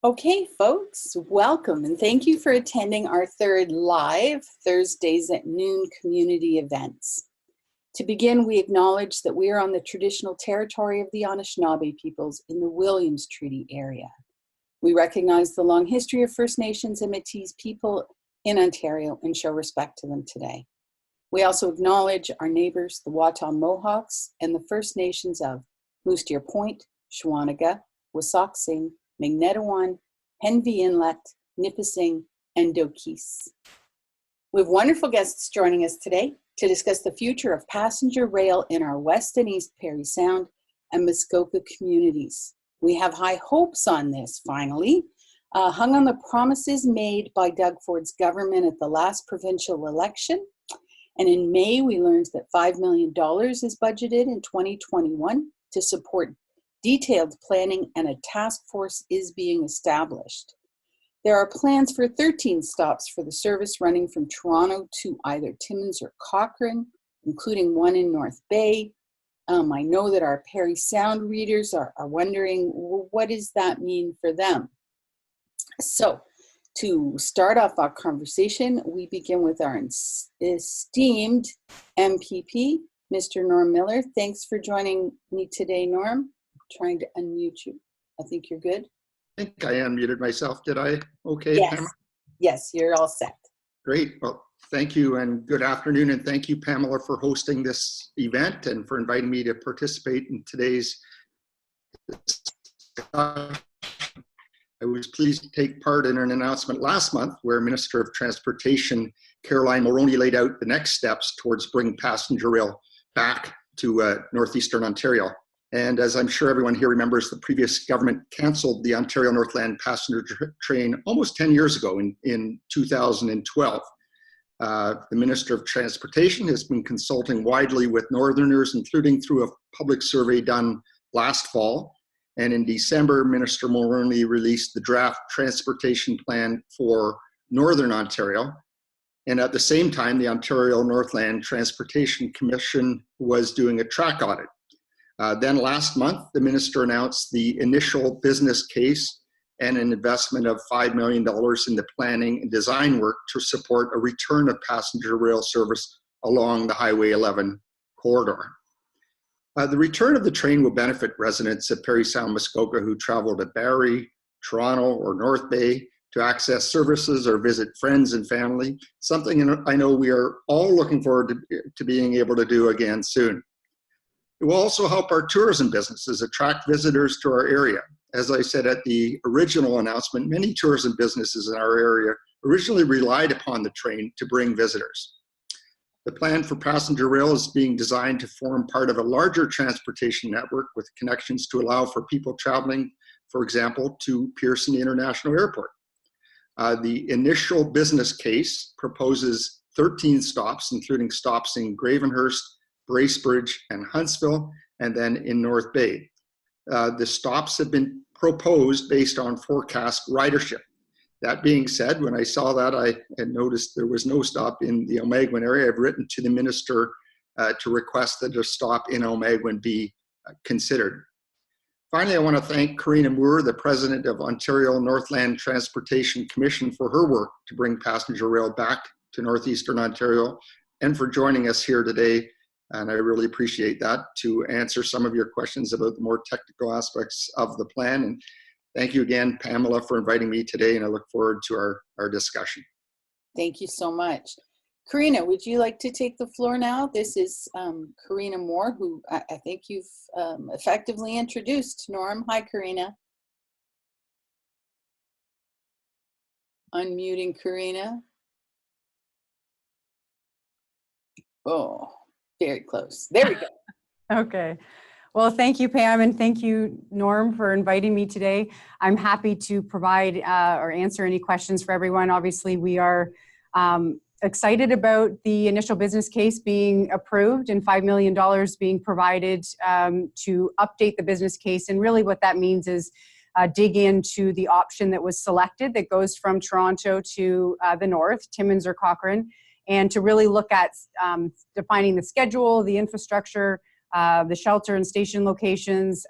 Okay, folks, welcome and thank you for attending our third live Thursdays at noon community events. To begin, we acknowledge that we are on the traditional territory of the Anishinaabe peoples in the Williams Treaty area. We recognize the long history of First Nations and Métis people in Ontario and show respect to them today. We also acknowledge our neighbors, the Waton Mohawks, and the First Nations of Moose Deer Point, Shawanaga, Wissahickon, Magnetawan, Henvey Inlet, Nipissing, and Dokis. We have wonderful guests joining us today to discuss the future of passenger rail in our West and East Parry Sound and Muskoka communities. We have high hopes on this, finally, hung on the promises made by Doug Ford's government at the last provincial election. And in May, we learned that $5 million is budgeted in 2021 to support detailed planning, and a task force is being established. There are plans for 13 stops for the service running from Toronto to either Timmins or Cochrane, including one in North Bay. I know that our Parry Sound readers are wondering, well, what does that mean for them? So, to start off our conversation, we begin with our esteemed MPP, Mr. Norm Miller. Thanks for joining me today, Norm. Trying to unmute you. I think you're good. I think I unmuted myself. Did I? Okay, yes. Pamela? Yes, you're all set. Great. Well, thank you and good afternoon. And thank you, Pamela, for hosting this event and for inviting me to participate in today's discussion. I was pleased to take part in an announcement last month where Minister of Transportation Caroline Mulroney laid out the next steps towards bringing passenger rail back to northeastern Ontario. And as I'm sure everyone here remembers, the previous government canceled the Ontario Northland passenger train almost 10 years ago in 2012. The Minister of Transportation has been consulting widely with Northerners, including through a public survey done last fall. And in December, Minister Mulroney released the draft transportation plan for Northern Ontario. And at the same time, the Ontario Northland Transportation Commission was doing a track audit. Then last month, the minister announced the initial business case and an investment of $5 million in the planning and design work to support a return of passenger rail service along the Highway 11 corridor. The return of the train will benefit residents of Parry Sound-Muskoka who travel to Parry, Toronto, or North Bay to access services or visit friends and family, something I know we are all looking forward to being able to do again soon. It will also help our tourism businesses attract visitors to our area. As I said at the original announcement, many tourism businesses in our area originally relied upon the train to bring visitors. The plan for passenger rail is being designed to form part of a larger transportation network with connections to allow for people traveling, for example, to Pearson International Airport. The initial business case proposes 13 stops, including stops in Gravenhurst, Bracebridge, and Huntsville, and then in North Bay. The stops have been proposed based on forecast ridership. That being said, when I saw that, I had noticed there was no stop in the Almaguin area. I've written to the minister to request that a stop in Almaguin be considered. Finally, I want to thank Corina Moore, the president of Ontario Northland Transportation Commission, for her work to bring passenger rail back to northeastern Ontario and for joining us here today. And I really appreciate that, to answer some of your questions about the more technical aspects of the plan. And thank you again, Pamela, for inviting me today, and I look forward to our discussion. Thank you so much. Corina, would you like to take the floor now? This is Corina Moore, who I think you've effectively introduced. Norm, hi, Corina. Unmuting Corina. Oh. Very close. There we go. Okay. Well, thank you, Pam, and thank you, Norm, for inviting me today. I'm happy to provide or answer any questions for everyone. Obviously, we are excited about the initial business case being approved and $5 million being provided to update the business case. And really what that means is dig into the option that was selected that goes from Toronto to the north, Timmins or Cochrane, and to really look at defining the schedule, the infrastructure, the shelter and station locations,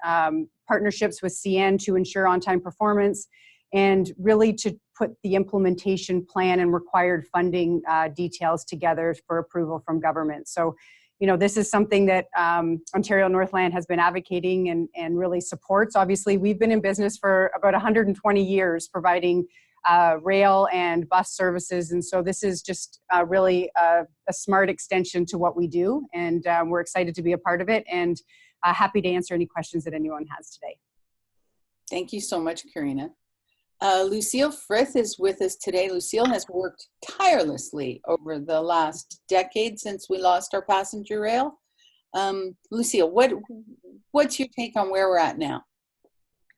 partnerships with CN to ensure on-time performance, and really to put the implementation plan and required funding details together for approval from government. So, this is something that Ontario Northland has been advocating and really supports. Obviously, we've been in business for about 120 years providing rail and bus services. And so this is just really a smart extension to what we do. And we're excited to be a part of it and happy to answer any questions that anyone has today. Thank you so much, Corina. Lucille Frith is with us today. Lucille has worked tirelessly over the last decade since we lost our passenger rail. Lucille, what's your take on where we're at now?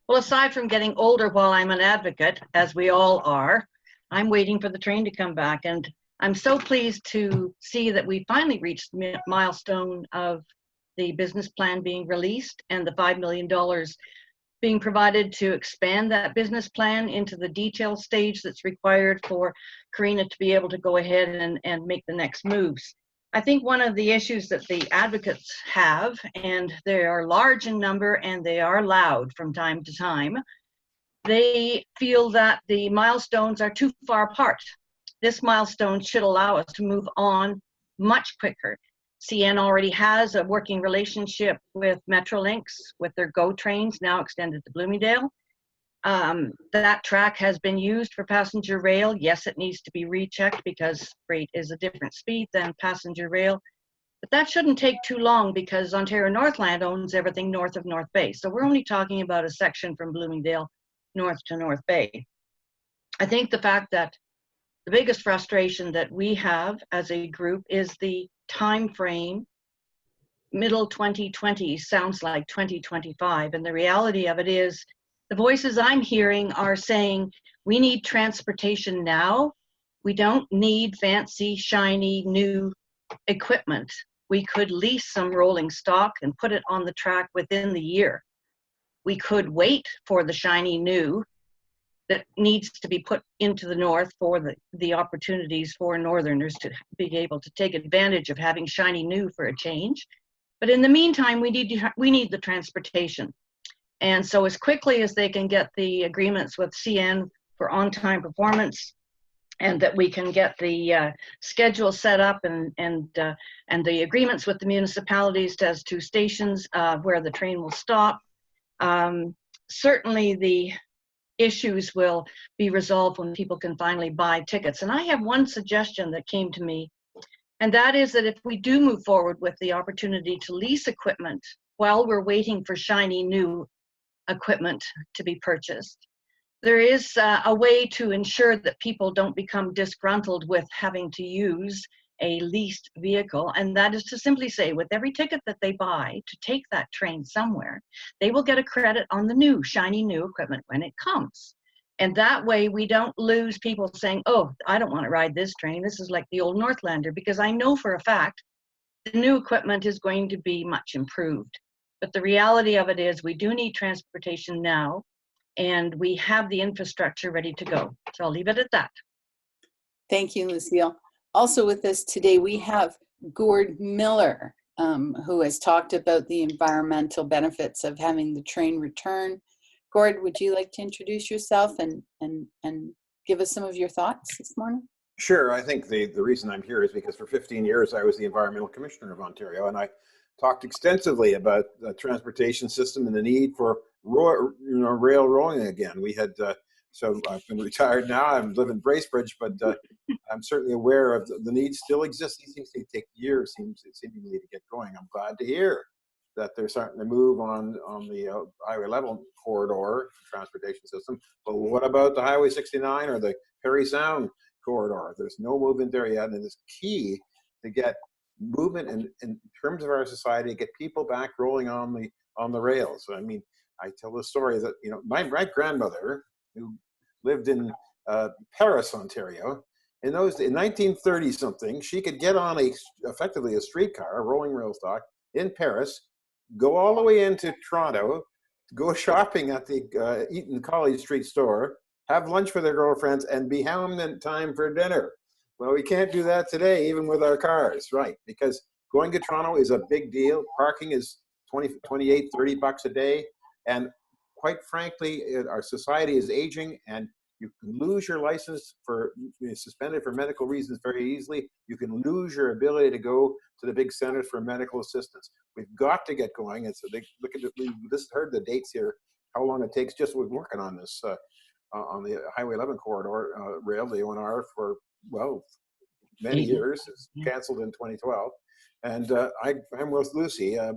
Well, aside from getting older while I'm an advocate, as we all are, I'm waiting for the train to come back. And I'm so pleased to see that we finally reached the milestone of the business plan being released and the $5 million being provided to expand that business plan into the detail stage that's required for Corina to be able to go ahead and make the next moves. I think one of the issues that the advocates have, and they are large in number and they are loud from time to time, they feel that the milestones are too far apart. This milestone should allow us to move on much quicker. CN already has a working relationship with Metrolinx with their GO trains now extended to Bloomingdale. That track has been used for passenger rail. Yes, it needs to be rechecked because freight is a different speed than passenger rail, but that shouldn't take too long because Ontario Northland owns everything north of North Bay. So we're only talking about a section from Bloomingdale north to North Bay. I think the fact that the biggest frustration that we have as a group is the time frame. Middle 2020 sounds like 2025, and the reality of it is the voices I'm hearing are saying we need transportation now. We don't need fancy, shiny, new equipment. We could lease some rolling stock and put it on the track within the year. We could wait for the shiny new that needs to be put into the north for the opportunities for northerners to be able to take advantage of having shiny new for a change. But in the meantime, we need the transportation. And so as quickly as they can get the agreements with CN for on-time performance, and that we can get the schedule set up and the agreements with the municipalities as to stations where the train will stop, certainly the issues will be resolved when people can finally buy tickets. And I have one suggestion that came to me, and that is that if we do move forward with the opportunity to lease equipment while we're waiting for shiny new equipment to be purchased, there is a way to ensure that people don't become disgruntled with having to use a leased vehicle, and that is to simply say with every ticket that they buy to take that train somewhere, they will get a credit on the new, shiny new equipment when it comes. And that way we don't lose people saying, oh, I don't want to ride this train. This is like the old Northlander, because I know for a fact the new equipment is going to be much improved. But the reality of it is we do need transportation now, and we have the infrastructure ready to go. So I'll leave it at that. Thank you, Lucille. Also with us today, we have Gord Miller, who has talked about the environmental benefits of having the train return. Gord, would you like to introduce yourself and give us some of your thoughts this morning? Sure. I think the reason I'm here is because for 15 years I was the Environmental Commissioner of Ontario, and I talked extensively about the transportation system and the need for rail rolling again. We had so I've been retired now. I live in Bracebridge, but I'm certainly aware of the need still exists. These things take years, seemingly to get going. I'm glad to hear that they're starting to move on the Highway 11 corridor transportation system. But what about the Highway 69 or the Parry Sound corridor? There's no movement there yet, and it's key to get movement in terms of our society, get people back rolling on the rails. I mean, I tell the story that my grandmother, who lived in Paris, Ontario, in 1930 something, she could get on effectively a streetcar, a rolling rail stock in Paris, go all the way into Toronto, go shopping at the Eaton College Street store, have lunch with their girlfriends, and be home in time for dinner. Well, we can't do that today, even with our cars, right? Because going to Toronto is a big deal. Parking is $28, $30 a day. And quite frankly, our society is aging, and you can lose your license for suspended for medical reasons very easily. You can lose your ability to go to the big centers for medical assistance. We've got to get going. And so they look at we just heard the dates here, how long it takes. Just we're working on this on the Highway 11 corridor rail, the ONR, for well many years. It's canceled in 2012, and I'm with Lucille.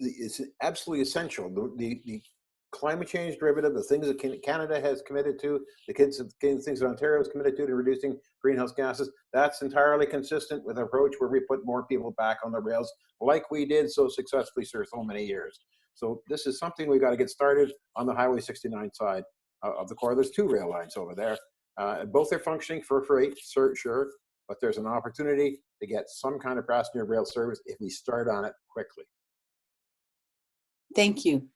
It's absolutely essential. The climate change derivative, the things that Canada has committed to, the things that Ontario has committed to reducing greenhouse gases, that's entirely consistent with an approach where we put more people back on the rails like we did so successfully for so many years. So this is something we've got to get started on the Highway 69 side of the corridor. There's 2 rail lines over there. Both are functioning for freight, sure, but there's an opportunity to get some kind of passenger rail service if we start on it quickly. Thank you,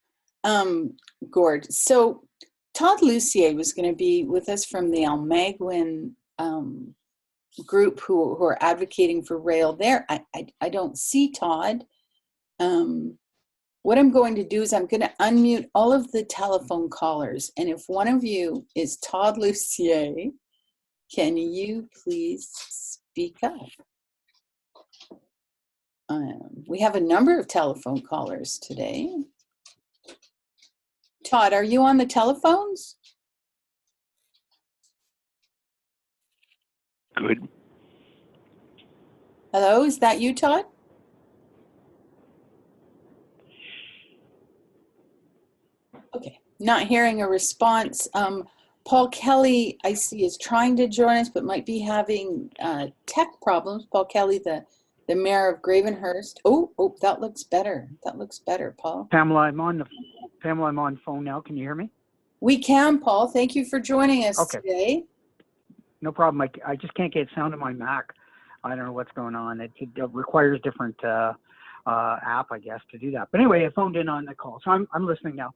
Gord. So Todd Lucier was going to be with us from the Almaguin group who are advocating for rail there. I don't see Todd. What I'm going to do is I'm going to unmute all of the telephone callers. And if one of you is Todd Lucier, can you please speak up? We have a number of telephone callers today. Todd, are you on the telephones? Good. Hello, is that you, Todd? Okay, not hearing a response. Paul Kelly, I see, is trying to join us, but might be having tech problems. Paul Kelly, the mayor of Gravenhurst. Oh, that looks better. That looks better, Paul. Pamela, I'm on phone now. Can you hear me? We can, Paul. Thank you for joining us today. No problem. I just can't get sound on my Mac. I don't know what's going on. It requires different app, I guess, to do that. But anyway, I phoned in on the call, so I'm listening now.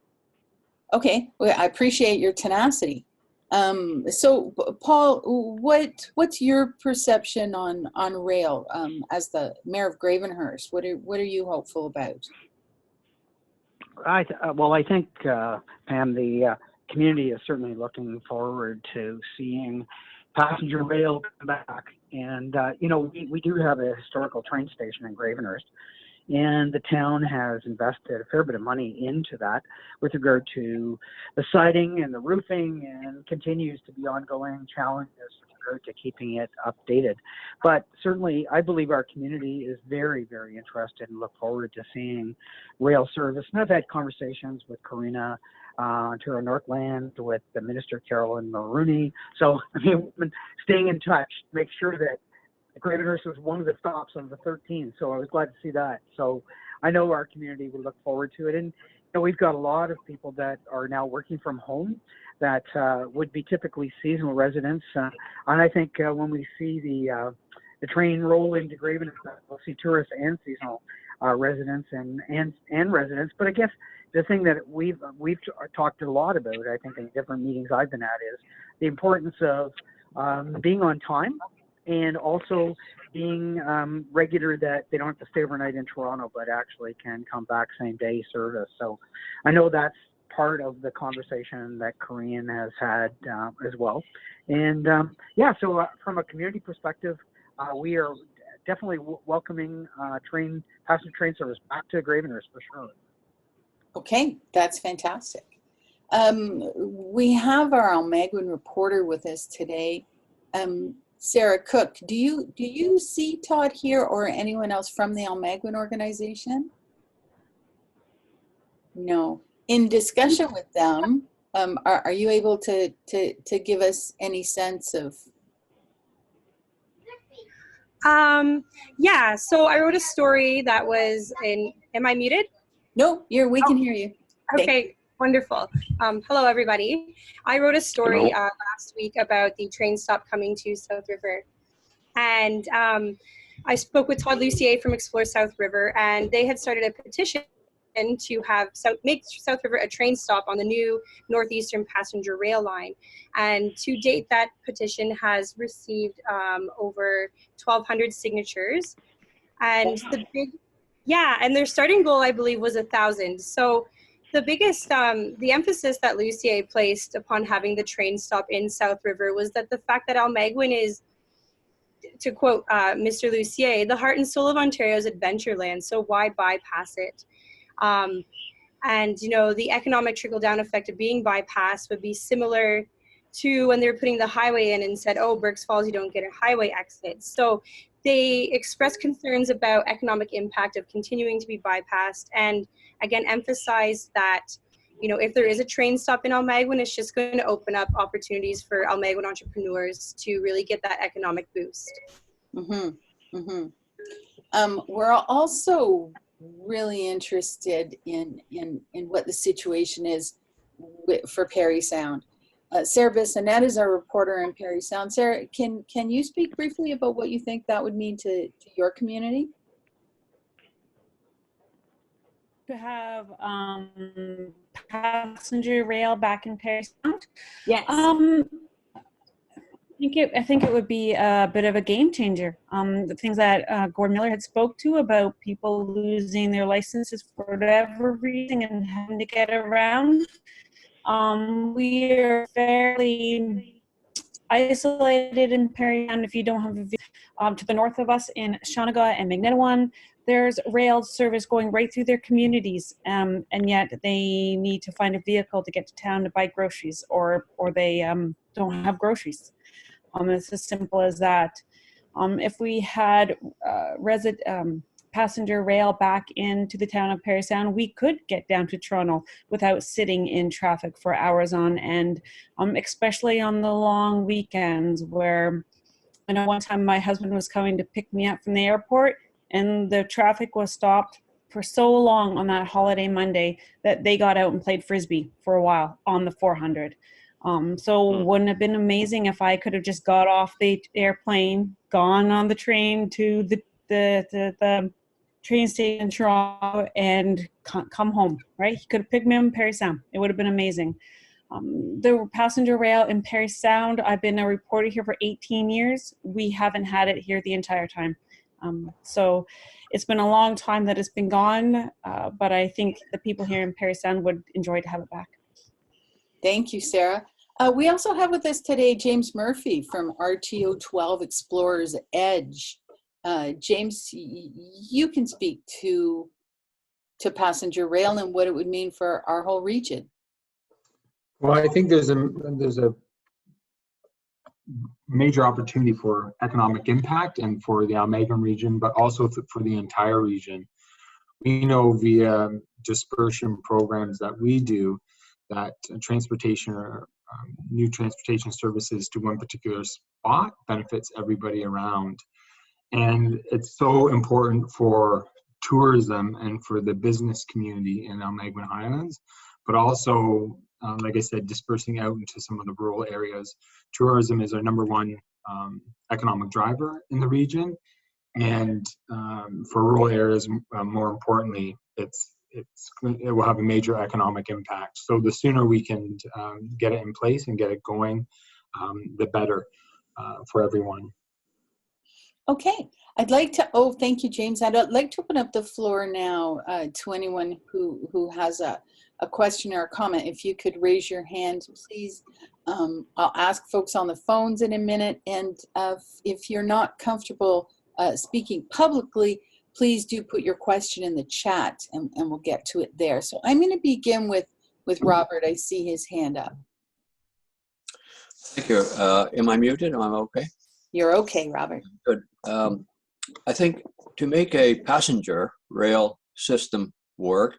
Okay, well, I appreciate your tenacity. So, Paul, what's your perception on rail as the mayor of Gravenhurst? What are you hopeful about? I think, Pam, the community is certainly looking forward to seeing passenger rail come back. And, we do have a historical train station in Gravenhurst, and the town has invested a fair bit of money into that with regard to the siding and the roofing, and continues to be ongoing challenges with regard to keeping it updated. But certainly, I believe our community is very, very interested and look forward to seeing rail service. And I've had conversations with Corina, Ontario Northland, with the Minister Carolyn Mulroney. So, we've been staying in touch, make sure that Gravenhurst was one of the stops on the 13th, so I was glad to see that. So I know our community would look forward to it. And we've got a lot of people that are now working from home that would be typically seasonal residents. And I think when we see the train roll into Gravenhurst, we'll see tourists and seasonal residents and residents. But I guess the thing that we've talked a lot about, I think, in different meetings I've been at, is the importance of being on time, and also being regular, that they don't have to stay overnight in Toronto, but actually can come back same day service. So I know that's part of the conversation that Korean has had as well. And so from a community perspective, we are definitely welcoming passenger train service back to Gravenhurst for sure. Okay, that's fantastic. We have our Almaguin reporter with us today. Sarah Cook, do you see Todd here or anyone else from the Almaguin organization? No. In discussion with them, are you able to give us any sense of? Yeah, so I wrote a story that was am I muted? No, we can hear you. Okay, wonderful. Hello, everybody. I wrote a story last week about the train stop coming to South River. And I spoke with Todd Lucier from Explore South River, and they had started a petition to make South River a train stop on the new Northeastern Passenger Rail Line. And to date, that petition has received over 1,200 signatures. And Yeah, and their starting goal, I believe, was 1,000. So the biggest, the emphasis that Lucille placed upon having the train stop in South River was that the fact that Almaguin is, to quote Mr. Lucille, the heart and soul of Ontario's adventureland, so why bypass it? And, you know, the economic trickle-down effect of being bypassed would be similar to when they were putting the highway in and said, oh, Burkes Falls, you don't get a highway exit. So they expressed concerns about economic impact of continuing to be bypassed, and again, emphasized that, you know, if there is a train stop in Almaguin, it's just going to open up opportunities for Almaguin entrepreneurs to really get that economic boost. Mm-hmm. Mm-hmm. We're also really interested in what the situation is for Parry Sound. Sarah Bissonette is our reporter in Parry Sound. Sarah, can you speak briefly about what you think that would mean to your community? To have passenger rail back in Parry Sound. Yes. I think it would be a bit of a game changer. The things that Gordon Miller had spoke to about people losing their licenses for whatever reason and having to get around. We are fairly isolated in Parry Sound. If you don't have a view, to the north of us in Shawniga and Magnetawan, there's rail service going right through their communities, and yet they need to find a vehicle to get to town to buy groceries, or they don't have groceries. It's as simple as that. If we had passenger rail back into the town of Parry Sound, we could get down to Toronto without sitting in traffic for hours on end, especially on the long weekends, where I know one time my husband was coming to pick me up from the airport, and the traffic was stopped for so long on that holiday Monday that they got out and played Frisbee for a while on the 400. So wouldn't it have been amazing if I could have just got off the airplane, gone on the train to the train station in Toronto and come home, right? He could have picked me up in Parry Sound. It would have been amazing. The passenger rail in Parry Sound, I've been a reporter here for 18 years. We haven't had it here the entire time. So it's been a long time that it's been gone, but I think the people here in Parry Sound would enjoy to have it back. Thank you, Sarah. We also have with us today James Murphy from RTO 12 Explorers Edge. James, you can speak to passenger rail and what it would mean for our whole region. Well, I think there's a major opportunity for economic impact and for the Almaguin region, but also for the entire region. We know via dispersion programs that we do that transportation or new transportation services to one particular spot benefits everybody around. And it's so important for tourism and for the business community in Almaguin Highlands, but also, like I said, dispersing out into some of the rural areas. Tourism is our #1 economic driver in the region, and for rural areas, more importantly, it will have a major economic impact. So the sooner we can get it in place and get it going, the better for everyone. Okay, I'd like to, thank you, James. I'd like to open up the floor now to anyone who has a question or a comment. If you could raise your hand, please. I'll ask folks on the phones in a minute. And if you're not comfortable speaking publicly, please do put your question in the chat and we'll get to it there. So I'm going to begin with Robert. I see his hand up. Thank you. Am I muted? Am I okay? You're okay, Robert. Good. I think to make a passenger rail system work,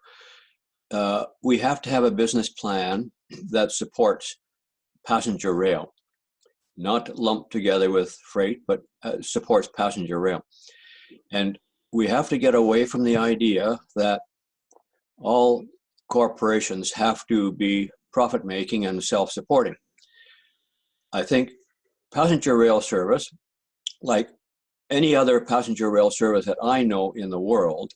we have to have a business plan that supports passenger rail, not lumped together with freight, but supports passenger rail. And we have to get away from the idea that all corporations have to be profit-making and self-supporting. I think passenger rail service, like any other passenger rail service that I know in the world,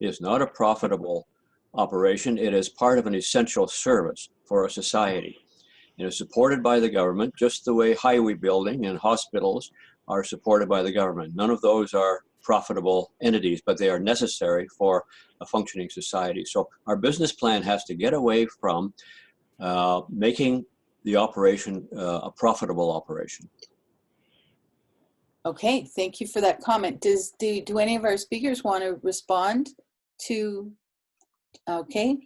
is not a profitable operation. It is part of an essential service for a society. It is supported by the government, just the way highway building and hospitals are supported by the government. None of those are profitable entities, but they are necessary for a functioning society. So our business plan has to get away from making the operation a profitable operation. Okay, thank you for that comment. Do any of our speakers want to respond to? Okay,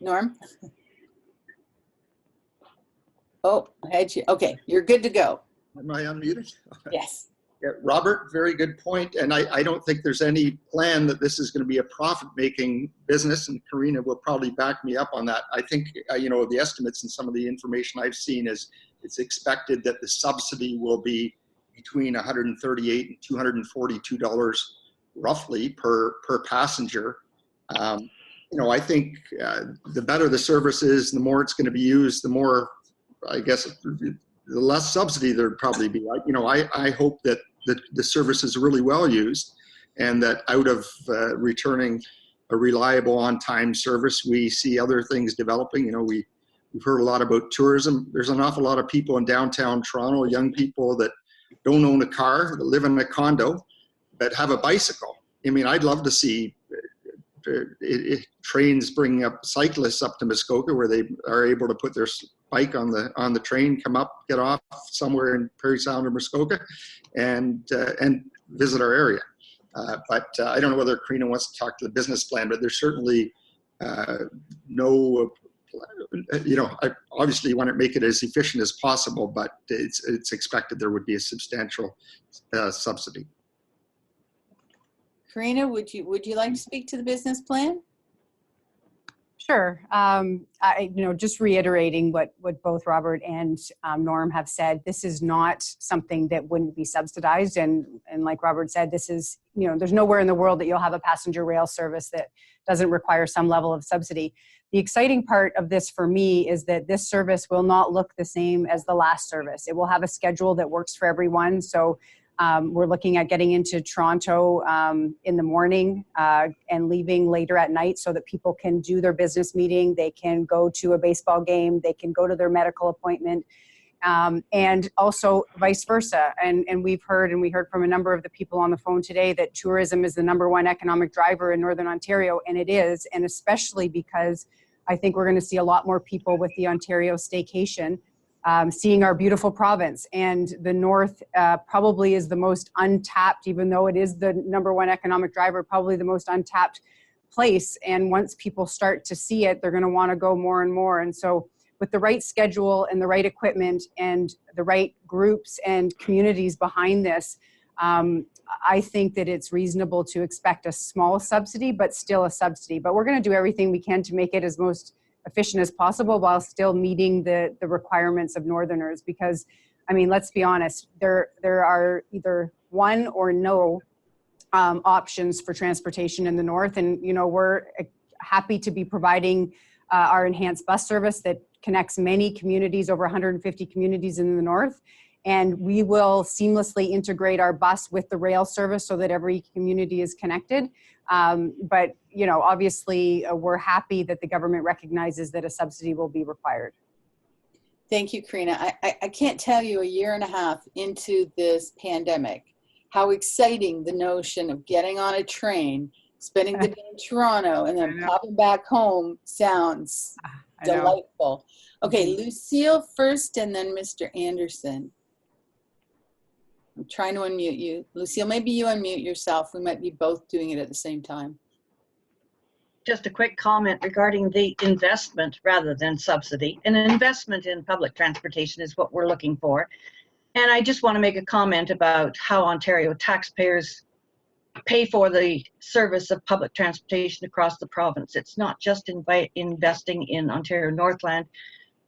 Norm. Oh, okay, you're good to go. Am I unmuted? Yes. Yeah, Robert, very good point. And I don't think there's any plan that this is going to be a profit-making business, and Corina will probably back me up on that. I think, the estimates and some of the information I've seen is it's expected that the subsidy will be between $138 and $242 roughly per passenger. I think the better the service is, the more it's going to be used, the more, I guess, the less subsidy there'd probably be. I hope that the service is really well used, and that out of returning a reliable on-time service, we see other things developing. We've heard a lot about tourism. There's an awful lot of people in downtown Toronto, young people that don't own a car, that live in a condo, that have a bicycle. I'd love to see trains bringing up cyclists up to Muskoka, where they are able to put their bike on the train, come up, get off somewhere in Parry Sound or Muskoka, and visit our area. But I don't know whether Corina wants to talk to the business plan, but there's certainly no. I obviously want to make it as efficient as possible, but it's expected there would be a substantial subsidy. Corina, would you like to speak to the business plan? Sure. Just reiterating what both Robert and Norm have said, this is not something that wouldn't be subsidized. And like Robert said, this is, there's nowhere in the world that you'll have a passenger rail service that doesn't require some level of subsidy. The exciting part of this for me is that this service will not look the same as the last service. It will have a schedule that works for everyone. So we're looking at getting into Toronto in the morning and leaving later at night so that people can do their business meeting, they can go to a baseball game, they can go to their medical appointment, and also vice versa. And we heard from a number of the people on the phone today that tourism is the #1 economic driver in Northern Ontario, and it is, and especially because I think we're going to see a lot more people with the Ontario staycation. Seeing our beautiful province, and the North probably is the most untapped, even though it is the #1 economic driver, probably the most untapped place. And once people start to see it, they're going to want to go more and more. And so with the right schedule and the right equipment and the right groups and communities behind this, I think that it's reasonable to expect a small subsidy, but still a subsidy. But we're going to do everything we can to make it as most efficient as possible while still meeting the requirements of Northerners, because let's be honest, there are either one or no options for transportation in the North, and we're happy to be providing our enhanced bus service that connects many communities, over 150 communities in the North, and we will seamlessly integrate our bus with the rail service so that every community is connected. But obviously we're happy that the government recognizes that a subsidy will be required. Thank you, Corina. I can't tell you, a year and a half into this pandemic, how exciting the notion of getting on a train, spending the day in Toronto, and then popping back home sounds delightful. Okay, Lucille first, and then Mr. Anderson. I'm trying to unmute you. Lucille, maybe you unmute yourself. We might be both doing it at the same time. Just a quick comment regarding the investment rather than subsidy. An investment in public transportation is what we're looking for. And I just want to make a comment about how Ontario taxpayers pay for the service of public transportation across the province. It's not just investing in Ontario Northland.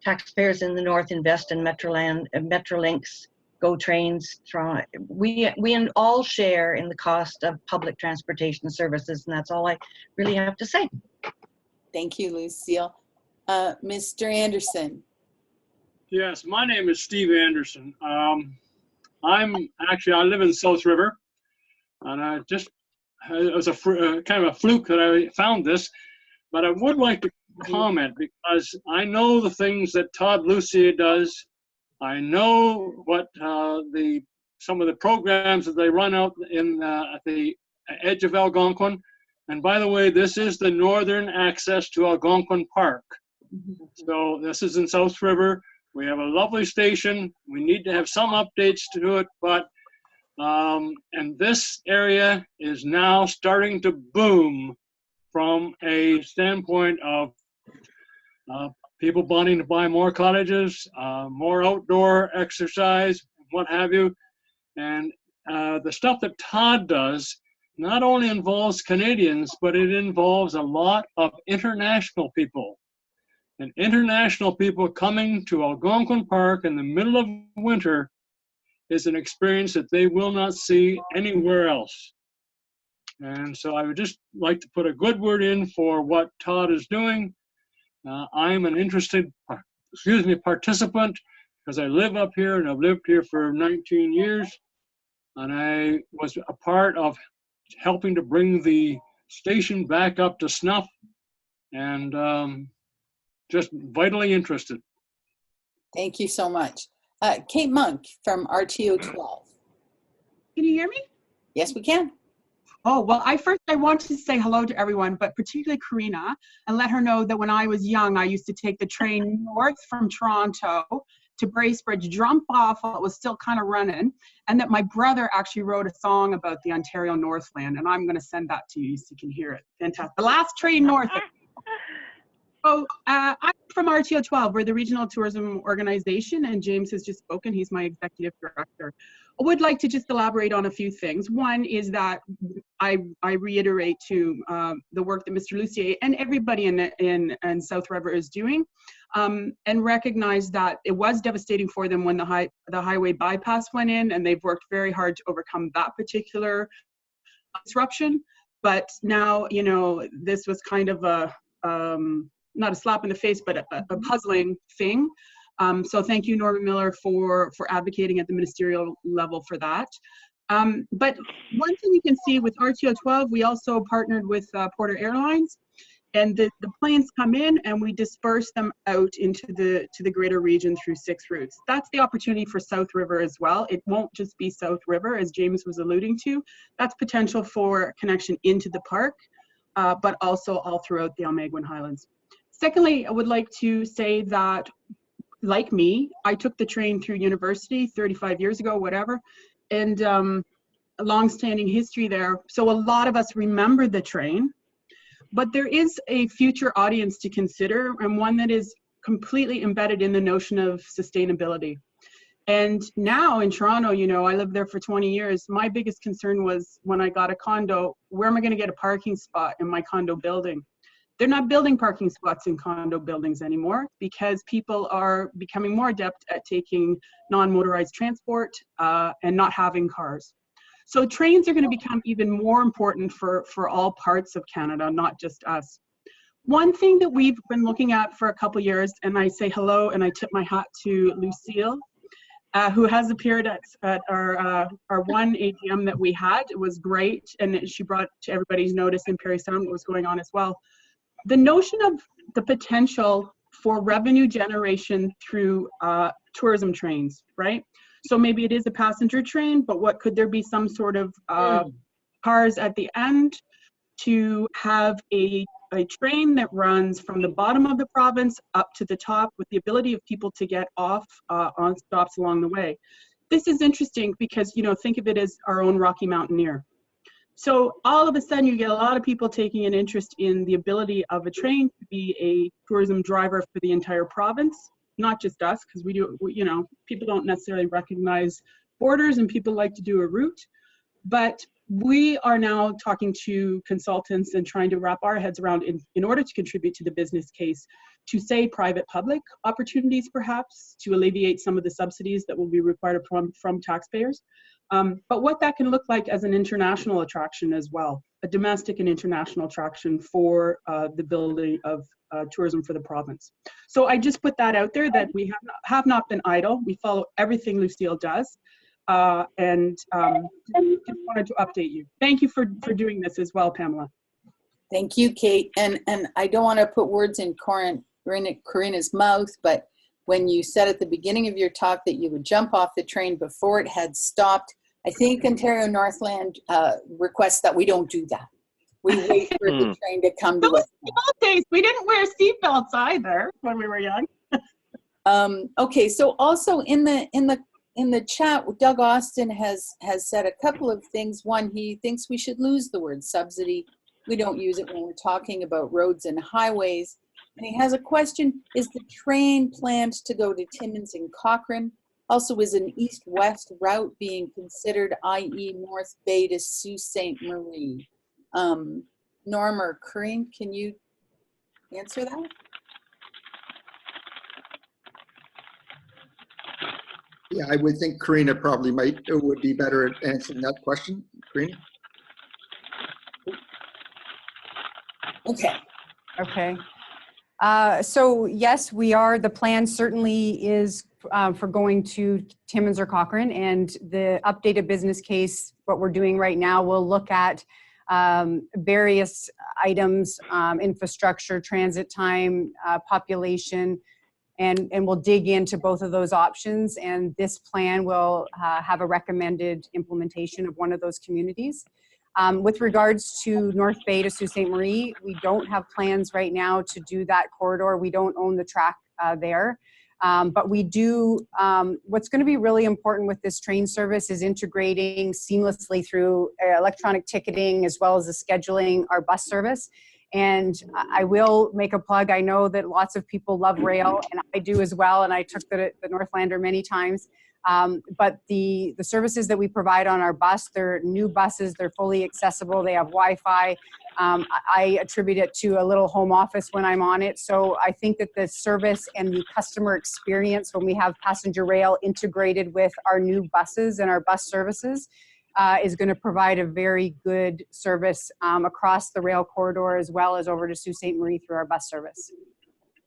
Taxpayers in the North invest in Metrolinx, GO Trains, Toronto. We all share in the cost of public transportation services, and that's all I really have to say. Thank you, Lucille. Mr. Anderson. Yes, my name is Steve Anderson. I live in South River, and it was a kind of a fluke that I found this, but I would like to comment because I know the things that Todd Lucier does. I know what the some of the programs that they run out in at the edge of Algonquin. And by the way, this is the northern access to Algonquin Park. So this is in South River. We have a lovely station. We need to have some updates to do it, but and this area is now starting to boom from a standpoint of people wanting to buy more cottages, more outdoor exercise, what have you. And the stuff that Todd does not only involves Canadians, but it involves a lot of international people. And international people coming to Algonquin Park in the middle of winter is an experience that they will not see anywhere else. And so I would just like to put a good word in for what Todd is doing. I'm an interested, participant, because I live up here and I've lived here for 19 years. And I was a part of helping to bring the station back up to snuff, and just vitally interested. Thank you so much. Kate Monk from RTO 12. Can you hear me? Yes, we can. Oh, well, I wanted to say hello to everyone, but particularly Corina, and let her know that when I was young, I used to take the train north from Toronto to Bracebridge, jump off while it was still kind of running, and that my brother actually wrote a song about the Ontario Northland, and I'm going to send that to you so you can hear it. Fantastic. The last train north. So I'm from RTO 12. We're the regional tourism organization, and James has just spoken. He's my executive director. I would like to just elaborate on a few things. One is that I reiterate to the work that Mr. Lucille and everybody in South River is doing, and recognize that it was devastating for them when the highway bypass went in, and they've worked very hard to overcome that particular disruption. But now, you know, this was kind of a not a slap in the face, but a puzzling thing. So thank you, Norm Miller, for advocating at the ministerial level for that. But one thing you can see with RTO 12, we also partnered with Porter Airlines, and the planes come in and we disperse them out into the greater region through 6 routes. That's the opportunity for South River as well. It won't just be South River, as James was alluding to. That's potential for connection into the park, but also all throughout the Almaguin Highlands. Secondly, I would like to say that, like me, I took the train through university 35 years ago, whatever, and a long-standing history there. So a lot of us remember the train, but there is a future audience to consider, and one that is completely embedded in the notion of sustainability. And now in Toronto, you know, I lived there for 20 years. My biggest concern was when I got a condo, where am I going to get a parking spot in my condo building? They're not building parking spots in condo buildings anymore because people are becoming more adept at taking non-motorized transport and not having cars. So trains are going to become even more important for all parts of Canada, not just us. One thing that we've been looking at for a couple years, and I say hello and I tip my hat to Lucille, who has appeared at our one AGM that we had. It was great, and she brought to everybody's notice in Parry Sound what was going on as well. The notion of the potential for revenue generation through tourism trains, right? So maybe it is a passenger train, but what could there be some sort of cars at the end to have a train that runs from the bottom of the province up to the top with the ability of people to get off on stops along the way. This is interesting because, you know, think of it as our own Rocky Mountaineer. So all of a sudden you get a lot of people taking an interest in the ability of a train to be a tourism driver for the entire province, not just us, because we do, you know, people don't necessarily recognize borders and people like to do a route. But we are now talking to consultants and trying to wrap our heads around in order to contribute to the business case to say private-public opportunities, perhaps, to alleviate some of the subsidies that will be required from taxpayers. But what that can look like as an international attraction as well, a domestic and international attraction for the building of tourism for the province. So I just put that out there that we have not been idle. We follow everything Lucille does. And just wanted to update you. Thank you for doing this as well, Pamela. Thank you, Kate. And I don't want to put words in Corina's mouth, but when you said at the beginning of your talk that you would jump off the train before it had stopped. I think Ontario Northland requests that we don't do that. We wait for the train to come to us. Days, we didn't wear seatbelts either when we were young. Okay, so also in the chat, Doug Austin has said a couple of things. One, he thinks we should lose the word subsidy. We don't use it when we're talking about roads and highways. And he has a question: is the train planned to go to Timmins and Cochrane? Also, is an east-west route being considered, i.e. North Bay to Sault Ste. Marie? Norm or Corina, can you answer that? Yeah, I would think Corina probably would be better at answering that question. Corina? Okay. Okay. So yes, we are. The plan certainly is for going to Timmins or Cochrane, and the updated business case, what we're doing right now, will look at various items, infrastructure, transit time, population, and we'll dig into both of those options. And this plan will have a recommended implementation of one of those communities. With regards to North Bay to Sault Ste. Marie, we don't have plans right now to do that corridor. We don't own the track there. But we do, what's going to be really important with this train service is integrating seamlessly through electronic ticketing as well as the scheduling our bus service. And I will make a plug. I know that lots of people love rail, and I do as well. And I took the Northlander many times. But the services that we provide on our bus, they're new buses, they're fully accessible, they have Wi-Fi. I attribute it to a little home office when I'm on it. So I think that the service and the customer experience when we have passenger rail integrated with our new buses and our bus services is going to provide a very good service across the rail corridor as well as over to Sault Ste. Marie through our bus service.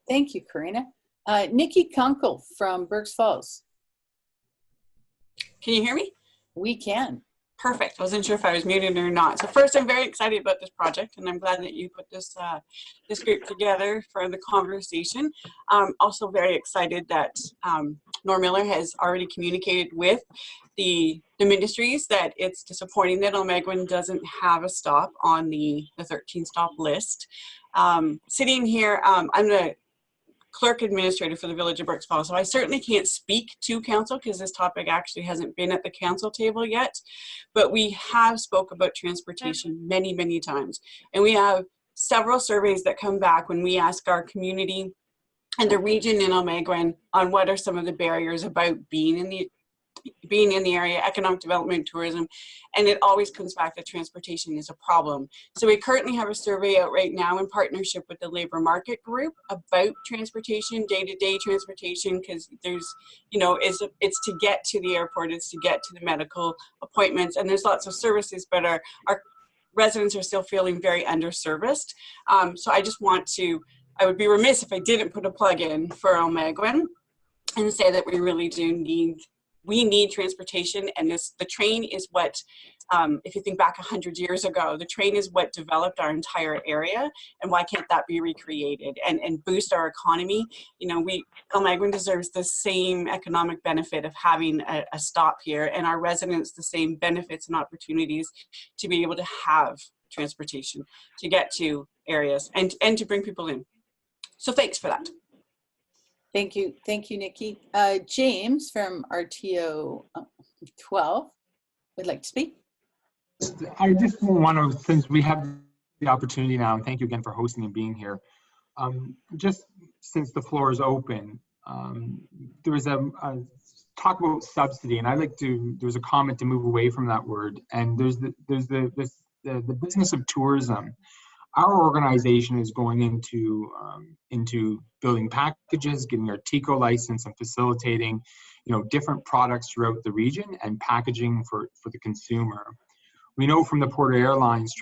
Thank you, Corina. Nikki Kunkel from Berks Falls. Can you hear me? We can. Perfect. I wasn't sure if I was muted or not. So first, I'm very excited about this project, and I'm glad that you put this this group together for the conversation. Also very excited that Norm Miller has already communicated with the ministries that it's disappointing that Almaguin doesn't have a stop on the 13 stop list. Sitting here, I'm the clerk administrator for the Village of Berks Falls, so I certainly can't speak to council because this topic actually hasn't been at the council table yet, but we have spoke about transportation many, many times, and we have several surveys that come back when we ask our community and the region in Almaguin on what are some of the barriers about being in the area, economic development, tourism, and it always comes back that transportation is a problem. So we currently have a survey out right now in partnership with the labor market group about transportation, day-to-day transportation, because there's, you know, it's to get to the airport, it's to get to the medical appointments, and there's lots of services, but our residents are still feeling very underserviced. So I just want to, I would be remiss if I didn't put a plug in for Almaguin and say that we really do need transportation, and the train is what, if you think back 100 years ago, the train is what developed our entire area, and why can't that be recreated and boost our economy? You know, Almaguin deserves the same economic benefit of having a stop here, and our residents the same benefits and opportunities to be able to have transportation, to get to areas, and to bring people in. So thanks for that. Thank you, Nikki. James from RTO 12 would like to speak. I just want to, since we have the opportunity now, and thank you again for hosting and being here. Just since the floor is open, there was a talk about subsidy, and I'd like to. There's a comment to move away from that word, and there's the business of tourism. Our organization is going into building packages, getting our TICO license, and facilitating, you know, different products throughout the region and packaging for the consumer. We know from the Porter Airlines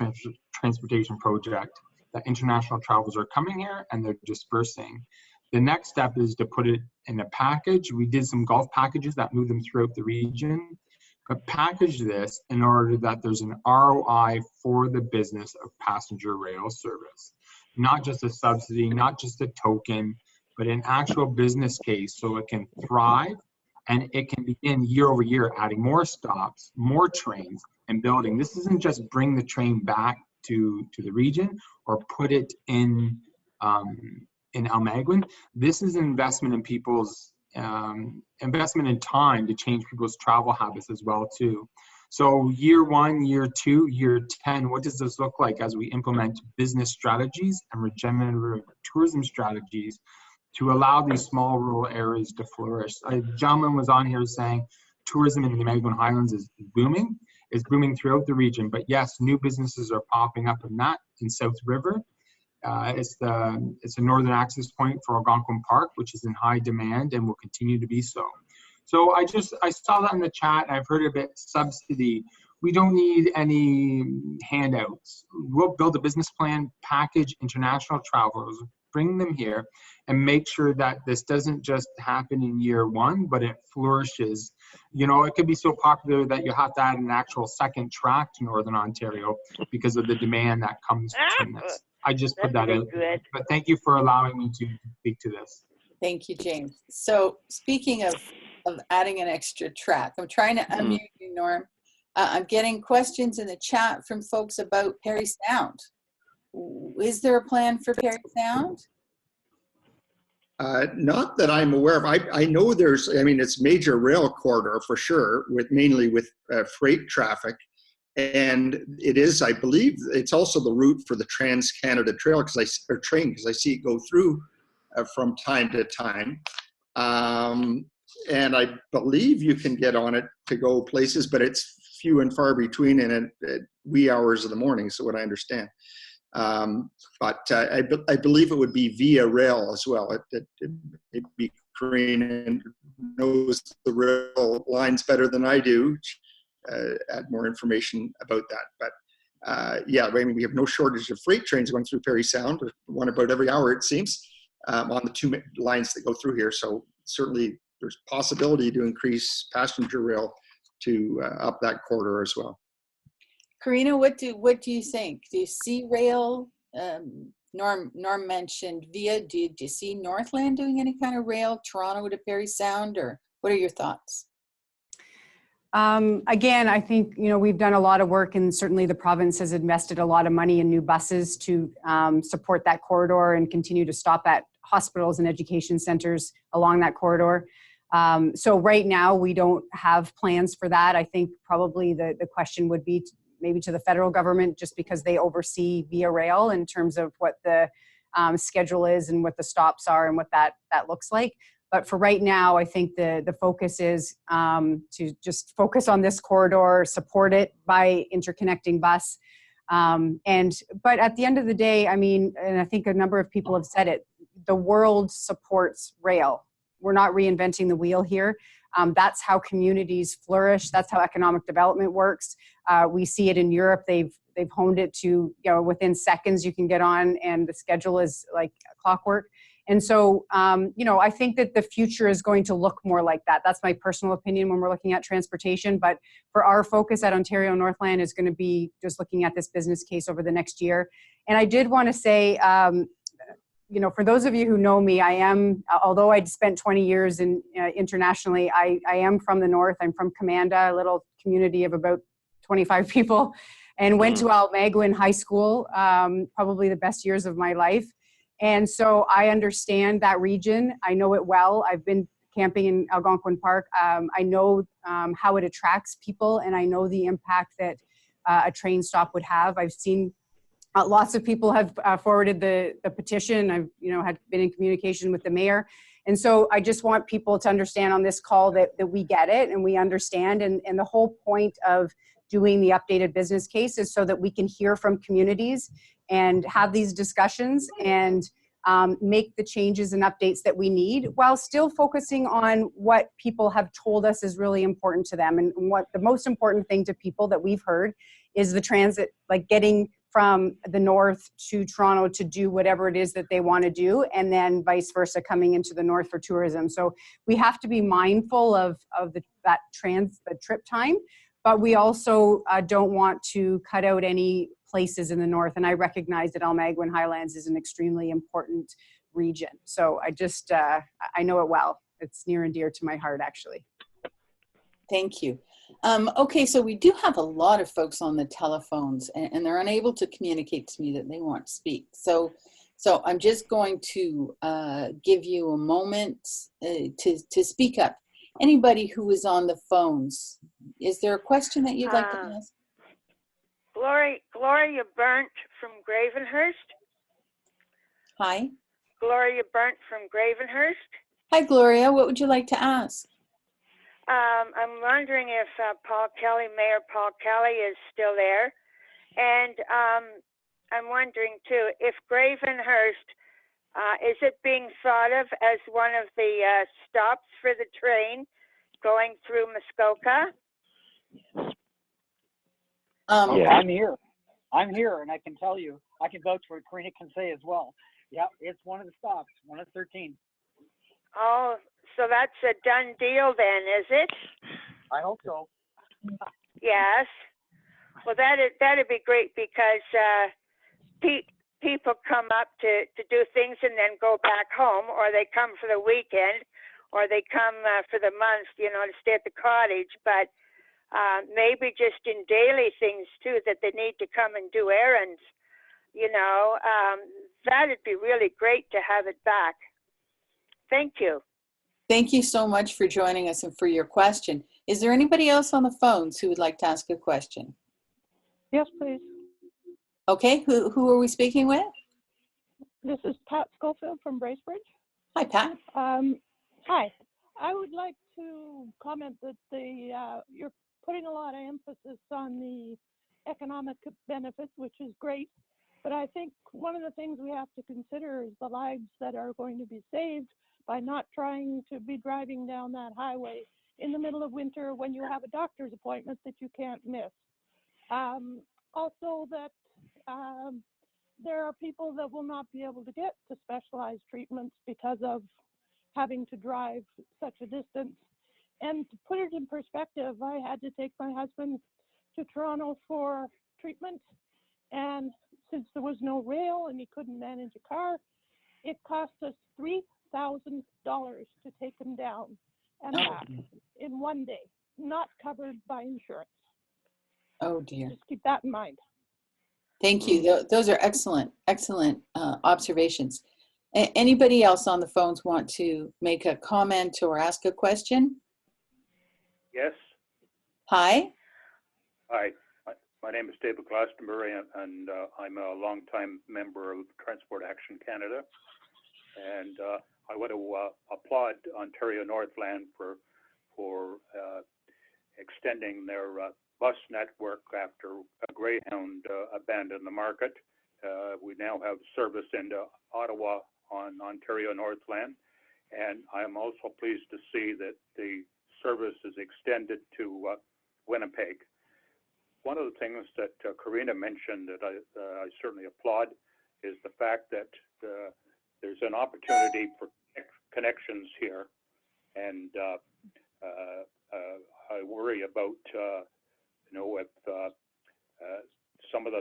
transportation project that international travelers are coming here and they're dispersing. The next step is to put it in a package. We did some golf packages that move them throughout the region. But package this in order that there's an ROI for the business of passenger rail service. Not just a subsidy, not just a token, but an actual business case so it can thrive and it can begin year over year adding more stops, more trains, and building. This isn't just bring the train back to the region or put it in Almaguin. This is an investment in people's investment in time to change people's travel habits as well too. So year 1, year 2, year 10, what does this look like as we implement business strategies and regenerative tourism strategies to allow these small rural areas to flourish? A gentleman was on here saying tourism in the Almaguin Highlands is booming. It's booming throughout the region, but yes, new businesses are popping up in South River. It's a northern access point for Algonquin Park, which is in high demand and will continue to be so. So I saw that in the chat, and I've heard a bit subsidy. We don't need any handouts. We'll build a business plan, package international travelers, bring them here, and make sure that this doesn't just happen in year 1, but it flourishes. You know, it could be so popular that you have to add an actual second track to Northern Ontario because of the demand that comes from this. I just put that out. But thank you for allowing me to speak to this. Thank you, James. So speaking of adding an extra track, I'm trying to unmute you, Norm. I'm getting questions in the chat from folks about Parry Sound. Is there a plan for Parry Sound? Not that I'm aware of. I know it's major rail corridor for sure, mainly with freight traffic. And it is, I believe, it's also the route for the Trans-Canada Trail because I see it go through from time to time. And I believe you can get on it to go places, but it's few and far between and at wee hours of the morning, so what I understand. But I believe it would be via rail as well. It'd be Corina knows the rail lines better than I do. Add more information about that. But yeah, I mean, we have no shortage of freight trains going through Parry Sound, one about every hour it seems, on the 2 lines that go through here. So certainly there's possibility to increase passenger rail to up that corridor as well. Corina, what do you think? Do you see rail? Norm mentioned via. Do you see Northland doing any kind of rail, Toronto to Parry Sound, or what are your thoughts? Again, I think, we've done a lot of work, and certainly the province has invested a lot of money in new buses to support that corridor and continue to stop at hospitals and education centers along that corridor. So right now we don't have plans for that. I think probably the question would be maybe to the federal government, just because they oversee via rail in terms of what the schedule is and what the stops are and what that looks like. But for right now, I think the focus is to just focus on this corridor, support it by interconnecting bus. But at the end of the day, I mean, and I think a number of people have said it, the world supports rail. We're not reinventing the wheel here. That's how communities flourish. That's how economic development works. We see it in Europe. They've honed it to, within seconds you can get on, and the schedule is like clockwork. And so, I think that the future is going to look more like that. That's my personal opinion when we're looking at transportation. But for our focus at Ontario Northland is going to be just looking at this business case over the next year. And I did want to say, for those of you who know me, I am, although I'd spent 20 years internationally, I am from the north. I'm from Commanda, a little community of about 25 people, and went to Almaguin High School, probably the best years of my life. And so I understand that region. I know it well. I've been camping in Algonquin Park. I know how it attracts people, and I know the impact that a train stop would have. I've seen lots of people have forwarded the petition. I've had been in communication with the mayor. And so I just want people to understand on this call that we get it and we understand. And the whole point of doing the updated business case is so that we can hear from communities and have these discussions and make the changes and updates that we need, while still focusing on what people have told us is really important to them. And what the most important thing to people that we've heard is the transit, like getting from the north to Toronto to do whatever it is that they want to do, and then vice versa coming into the north for tourism. So we have to be mindful of the trip time, but we also don't want to cut out any places in the north. And I recognize that Almaguin Highlands is an extremely important region. So I know it well. It's near and dear to my heart, actually. Thank you. Okay, so we do have a lot of folks on the telephones, and they're unable to communicate to me that they want to speak. So I'm just going to give you a moment to speak up. Anybody who is on the phones, is there a question that you'd like to ask? Gloria Burnt from Gravenhurst. Hi. Gloria Burnt from Gravenhurst. Hi, Gloria. What would you like to ask? I'm wondering if Mayor Paul Kelly is still there. And I'm wondering too, if Gravenhurst, is it being thought of as one of the stops for the train going through Muskoka? Yeah. I'm here, and I can tell you, I can vouch for what Corina can say as well. Yeah, it's one of the stops, one of 13. Oh, so that's a done deal then, is it? I hope so. Yes. Well, that'd be great, because people come up to do things and then go back home, or they come for the weekend, or they come for the month, to stay at the cottage. But maybe just in daily things too, that they need to come and do errands, that'd be really great to have it back. Thank you. Thank you so much for joining us and for your question. Is there anybody else on the phones who would like to ask a question? Yes, please. Okay, who are we speaking with? This is Pat Schofield from Bracebridge. Hi, Pat. Hi. I would like to comment that you're putting a lot of emphasis on the economic benefits, which is great. But I think one of the things we have to consider is the lives that are going to be saved by not trying to be driving down that highway in the middle of winter when you have a doctor's appointment that you can't miss. Also that there are people that will not be able to get to specialized treatments because of having to drive such a distance. And to put it in perspective, I had to take my husband to Toronto for treatment, and since there was no rail and he couldn't manage a car, it cost us $3,000 to take him down and back in one day, not covered by insurance. Oh dear. Just keep that in mind. Thank you. Those are excellent observations. Anybody else on the phones want to make a comment or ask a question? Yes. Hi. Hi. My name is David Glastonbury, and I'm a longtime member of Transport Action Canada. And I want to applaud Ontario Northland for extending their bus network after a Greyhound abandoned the market. We now have service into Ottawa on Ontario Northland, and I'm also pleased to see that the service is extended to Winnipeg. One of the things that Corina mentioned that I certainly applaud is the fact that there's an opportunity for connections here, and I worry about if some of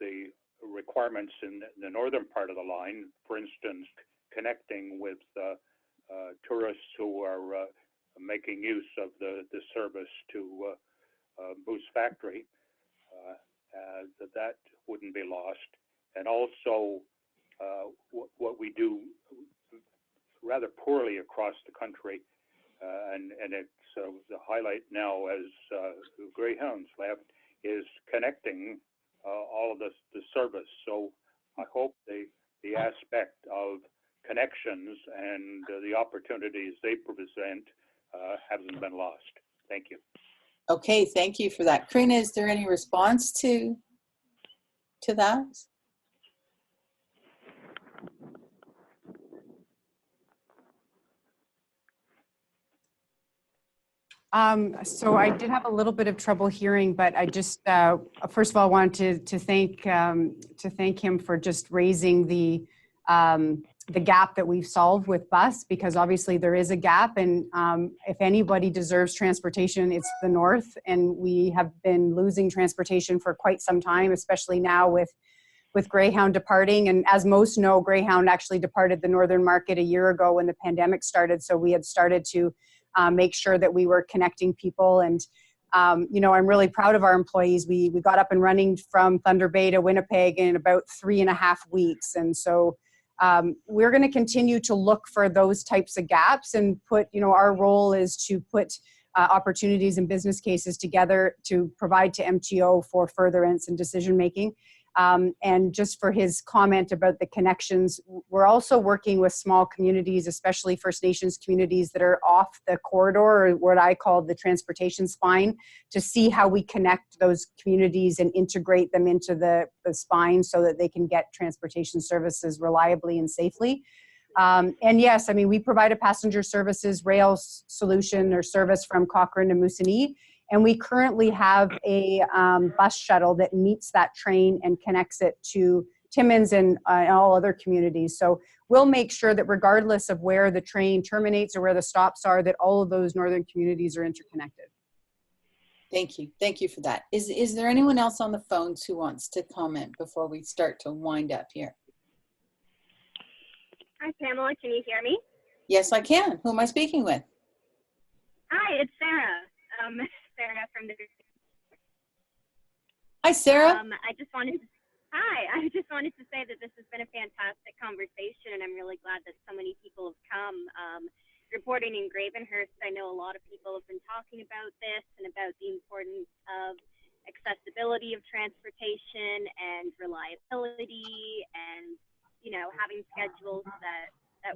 the requirements in the northern part of the line, for instance, connecting with tourists who are making use of the service to Moose Factory, that wouldn't be lost. And also what we do rather poorly across the country, and it's the highlight now as Greyhounds left, is connecting all of the service. So I hope the aspect of connections and the opportunities they present hasn't been lost. Thank you. Okay, thank you for that. Corina, is there any response to that? So I did have a little bit of trouble hearing, but I just first of all wanted to thank him for just raising the gap that we've solved with bus, because obviously there is a gap, and if anybody deserves transportation, it's the North, and we have been losing transportation for quite some time, especially now with with Greyhound departing. And as most know, Greyhound actually departed the northern market a year ago when the pandemic started. So we had started to make sure that we were connecting people. And, you know, I'm really proud of our employees. We got up and running from Thunder Bay to Winnipeg in about 3.5 weeks. And so we're going to continue to look for those types of gaps and put, you know, our role is to put opportunities and business cases together to provide to MTO for furtherance and decision making. And just for his comment about the connections, we're also working with small communities, especially First Nations communities that are off the corridor, or what I call the transportation spine, to see how we connect those communities and integrate them into the spine so that they can get transportation services reliably and safely. And yes, I mean, we provide a passenger services rail solution or service from Cochrane to Moosonee. And we currently have a bus shuttle that meets that train and connects it to Timmins and all other communities. So we'll make sure that regardless of where the train terminates or where the stops are, that all of those northern communities are interconnected. Thank you. Thank you for that. Is there anyone else on the phones who wants to comment before we start to wind up here? Hi, Pamela. Can you hear me? Yes, I can. Who am I speaking with? Hi, it's Sarah. Sarah from the. Hi, Sarah. I just wanted to say that this has been a fantastic conversation, and I'm really glad that so many people have come. Reporting in Gravenhurst, I know a lot of people have been talking about this and about the importance of accessibility of transportation and reliability, and you know, having schedules that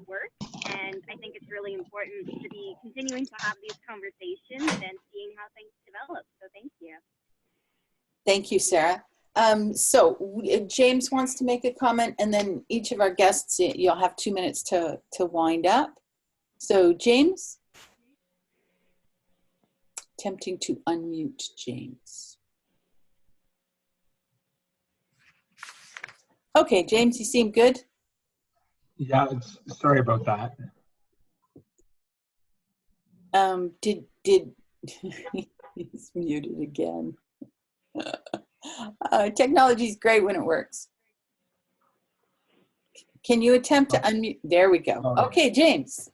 work. And I think it's really important to be continuing to have these conversations and seeing how things develop. So thank you. Thank you, Sarah. So James wants to make a comment, and then each of our guests, you'll have 2 minutes to wind up. So James, attempting to unmute James. Okay, James, you seem good. Yeah, sorry about that. He's muted again. Technology's great when it works. Can you attempt to unmute? There we go. Okay, James.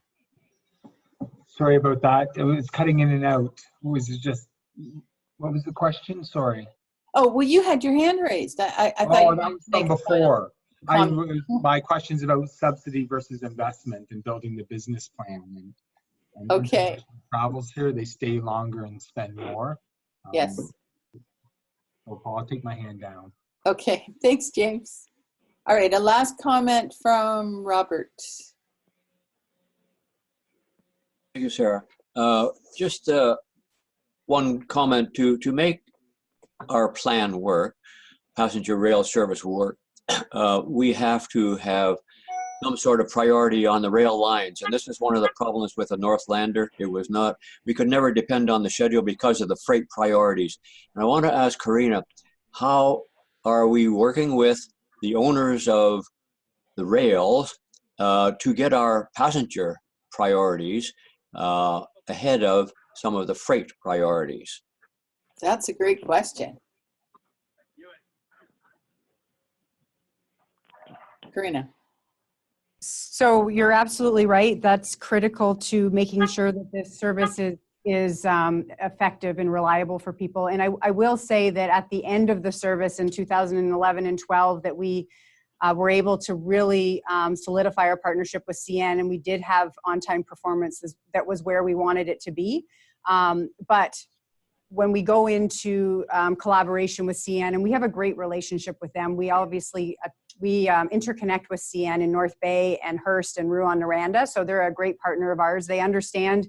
Sorry about that. It was cutting in and out. What was the question? Sorry. Oh, well, you had your hand raised. I thought that you was from before. My question's about subsidy versus investment and building the business plan. And okay. Travels here, they stay longer and spend more. Yes. So I'll take my hand down. Okay, thanks, James. All right, a last comment from Robert. Thank you, Sarah. Just one comment to make our plan work, passenger rail service work, we have to have some sort of priority on the rail lines. And this is one of the problems with the Northlander. It was not, we could never depend on the schedule because of the freight priorities. And I want to ask Corina, how are we working with the owners of the rails to get our passenger priorities ahead of some of the freight priorities? That's a great question. Corina. So you're absolutely right. That's critical to making sure that this service is effective and reliable for people. And I will say that at the end of the service in 2011 and 12 that we were able to really solidify our partnership with CN, and we did have on-time performances. That was where we wanted it to be. But when we go into collaboration with CN, and we have a great relationship with them, we obviously interconnect with CN in North Bay and Hearst and Rouyn-Noranda, so they're a great partner of ours. They understand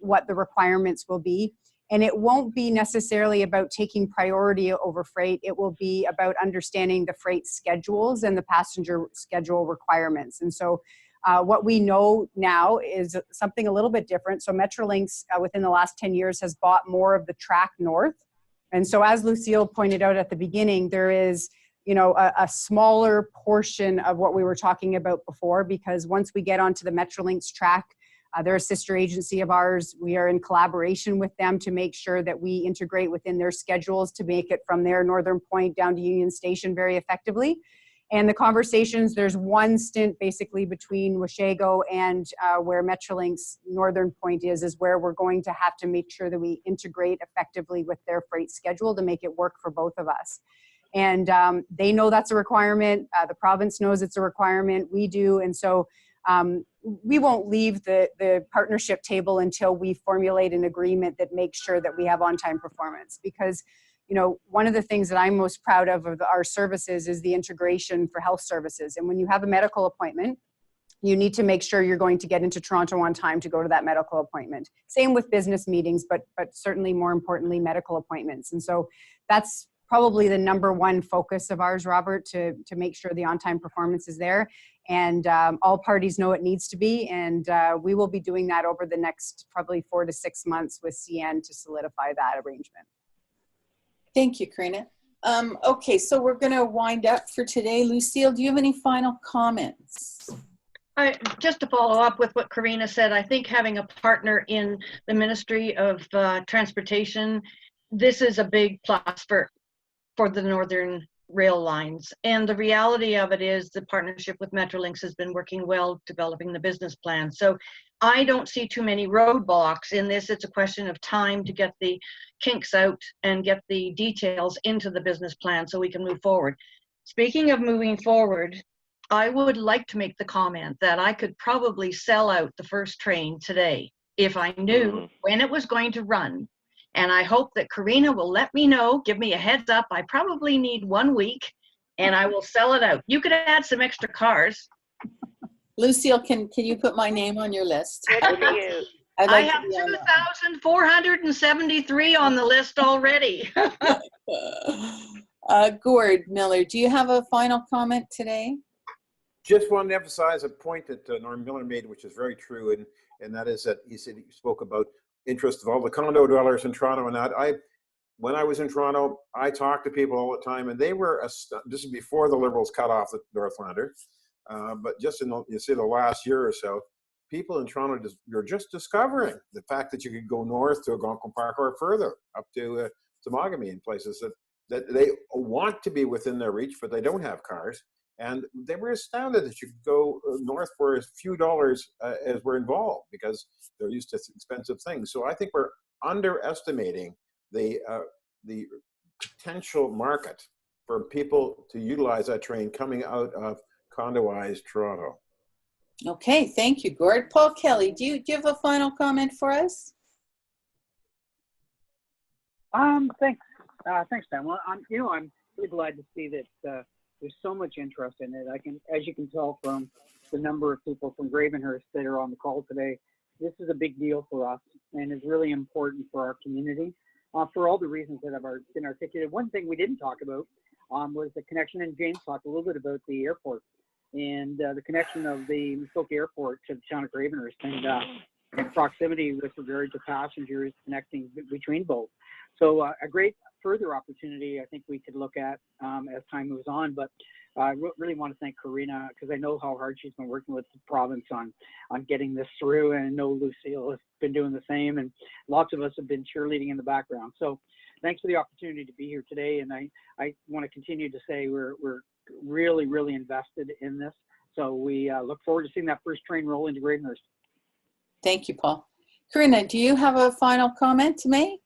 what the requirements will be, and it won't be necessarily about taking priority over freight. It will be about understanding the freight schedules and the passenger schedule requirements. And so what we know now is something a little bit different. So Metrolinx within the last 10 years has bought more of the track north. And so as Lucille pointed out at the beginning, there is a smaller portion of what we were talking about before, because once we get onto the Metrolinx track, They're a sister agency of ours. We are in collaboration with them to make sure that we integrate within their schedules to make it from their northern point down to Union Station very effectively. And the conversations, there's one stint basically between Washago and where Metrolink's northern point is where we're going to have to make sure that we integrate effectively with their freight schedule to make it work for both of us. And they know that's a requirement. The province knows it's a requirement. We do. And so we won't leave the partnership table until we formulate an agreement that makes sure that we have on-time performance. Because, you know, one of the things that I'm most proud of our services is the integration for health services. And when you have a medical appointment, you need to make sure you're going to get into Toronto on time to go to that medical appointment. Same with business meetings, but certainly more importantly, medical appointments. And so that's probably the number one focus of ours, Robert, to make sure the on-time performance is there. And all parties know it needs to be. And we will be doing that over the next probably 4 to 6 months with CN to solidify that arrangement. Thank you, Corina. Okay, so we're going to wind up for today. Lucille, do you have any final comments? Just to follow up with what Corina said, I think having a partner in the Ministry of Transportation, this is a big plus for the Northern rail lines. And the reality of it is the partnership with Metrolinx has been working well, developing the business plan. So I don't see too many roadblocks in this. It's a question of time to get the kinks out and get the details into the business plan so we can move forward. Speaking of moving forward, I would like to make the comment that I could probably sell out the first train today if I knew when it was going to run. And I hope that Corina will let me know, give me a heads up. I probably need 1 week and I will sell it out. You could add some extra cars. Lucille, can you put my name on your list? Good for you. I have 2,473 on the list already. Gord Miller, do you have a final comment today? Just wanted to emphasize a point that Norm Miller made, which is very true, and that is that he spoke about interest of all the condo dwellers in Toronto and that. When I was in Toronto, I talked to people all the time, and they were, this is before the Liberals cut off the Northlanders, but just in the last year or so, people in Toronto, you're just discovering the fact that you could go north to Algonquin Park or further, up to Almaguin and places that they want to be within their reach, but they don't have cars. And they were astounded that you could go north for as few dollars as were involved because they're used to expensive things. So I think we're underestimating the potential market for people to utilize that train coming out of condoized Toronto. Okay, thank you, Gord. Paul Kelly, do you have a final comment for us? Thanks, Pam. Well, I'm really glad to see that there's so much interest in it. As you can tell from the number of people from Gravenhurst that are on the call today, this is a big deal for us and is really important for our community for all the reasons that have been articulated. One thing we didn't talk about was the connection, and James talked a little bit about the airport and the connection of the Muskoka Airport to the town of Gravenhurst and proximity with regard to passengers connecting between both. So a great further opportunity I think we could look at as time moves on. But I really want to thank Corina because I know how hard she's been working with the province on getting this through, and I know Lucille has been doing the same, and lots of us have been cheerleading in the background. So thanks for the opportunity to be here today, and I want to continue to say we're really, really invested in this. So we look forward to seeing that first train roll into Gravenhurst. Thank you, Paul. Corina, do you have a final comment to make?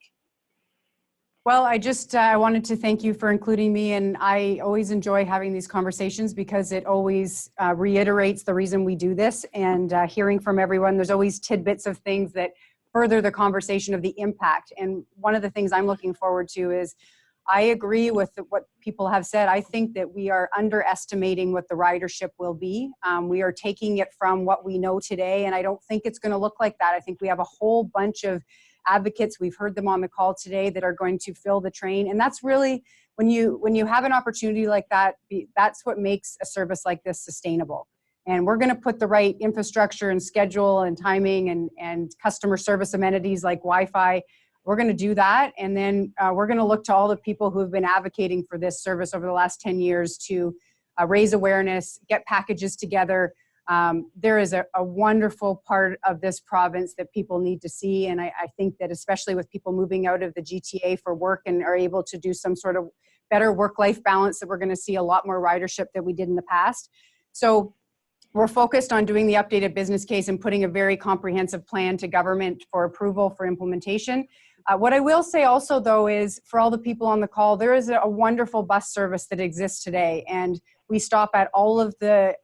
Well, I wanted to thank you for including me, and I always enjoy having these conversations because it always reiterates the reason we do this, and hearing from everyone, there's always tidbits of things that further the conversation of the impact. And one of the things I'm looking forward to is I agree with what people have said. I think that we are underestimating what the ridership will be. We are taking it from what we know today, and I don't think it's going to look like that. I think we have a whole bunch of advocates, we've heard them on the call today, that are going to fill the train. And that's really, when you have an opportunity like that, that's what makes a service like this sustainable. And we're going to put the right infrastructure and schedule and timing and customer service amenities like Wi-Fi. We're going to do that. And then we're going to look to all the people who have been advocating for this service over the last 10 years to raise awareness, get packages together, There is a wonderful part of this province that people need to see, and I think that especially with people moving out of the GTA for work and are able to do some sort of better work-life balance, that we're going to see a lot more ridership than we did in the past. So we're focused on doing the updated business case and putting a very comprehensive plan to government for approval for implementation. What I will say also, though, is for all the people on the call, there is a wonderful bus service that exists today, and we stop at all of the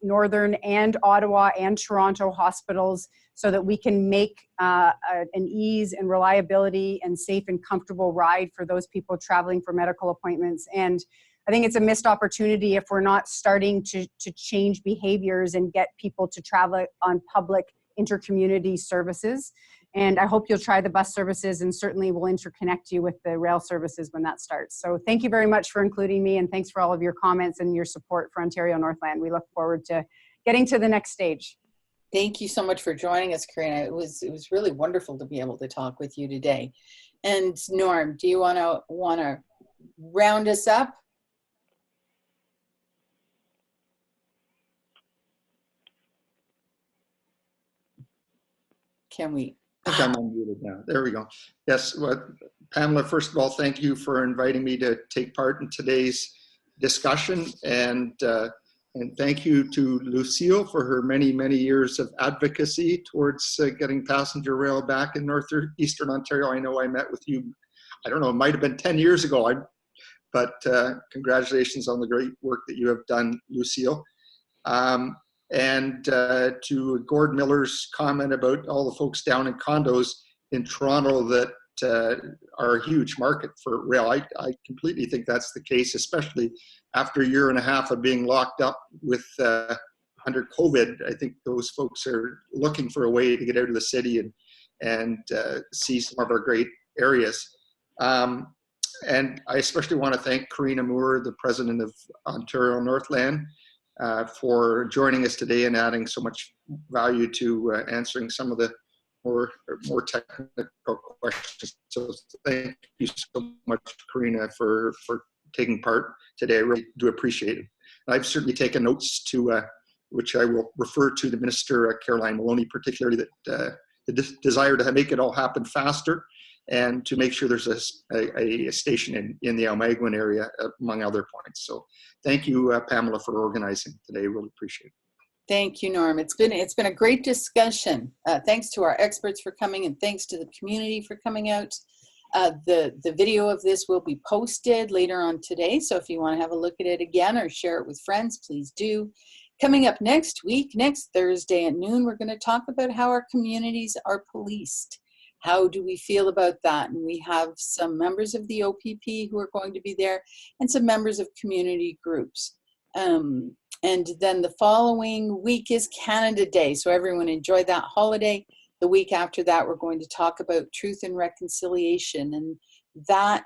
Northern and Ottawa and Toronto hospitals so that we can make an ease and reliability and safe and comfortable ride for those people traveling for medical appointments. And I think it's a missed opportunity if we're not starting to change behaviors and get people to travel on public intercommunity services. And I hope you'll try the bus services, and certainly we'll interconnect you with the rail services when that starts. So thank you very much for including me, and thanks for all of your comments and your support for Ontario Northland. We look forward to getting to the next stage. Thank you so much for joining us, Corina. It was really wonderful to be able to talk with you today. And Norm, do you want to round us up? Can we? I think I'm unmuted now. There we go. Yes, well, Pamela, first of all, thank you for inviting me to take part in today's discussion, and thank you to Lucille for her many, many years of advocacy towards getting passenger rail back in northeastern Ontario. I know I met with you, I don't know, it might have been 10 years ago, but congratulations on the great work that you have done, Lucille. And to Gord Miller's comment about all the folks down in condos in Toronto that are a huge market for rail. I completely think that's the case, especially after a year and a half of being locked up with under COVID. I think those folks are looking for a way to get out of the city and see some of our great areas. And I especially want to thank Corina Moore, the president of Ontario Northland, for joining us today and adding so much value to answering some of the more technical questions. So thank you so much, Corina, for taking part today. I really do appreciate it. I've certainly taken notes to which I will refer to the Minister, Caroline Maloney, particularly that the desire to make it all happen faster and to make sure there's a station in the Almaguin area, among other points. So thank you, Pamela, for organizing today. Really appreciate it. Thank you, Norm. It's been a great discussion. Thanks to our experts for coming, and thanks to the community for coming out. The video of this will be posted later on today, so if you want to have a look at it again or share it with friends, please do. Coming up next week, next Thursday at noon, we're going to talk about how our communities are policed. How do we feel about that? And we have some members of the OPP who are going to be there and some members of community groups. And then the following week is Canada Day. So everyone enjoy that holiday. The week after that, we're going to talk about truth and reconciliation. And that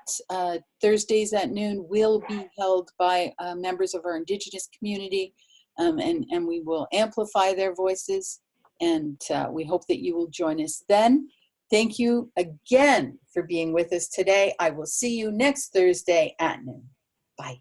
Thursdays at noon will be held by members of our Indigenous community. And we will amplify their voices. And we hope that you will join us then. Thank you again for being with us today. I will see you next Thursday at noon. Bye.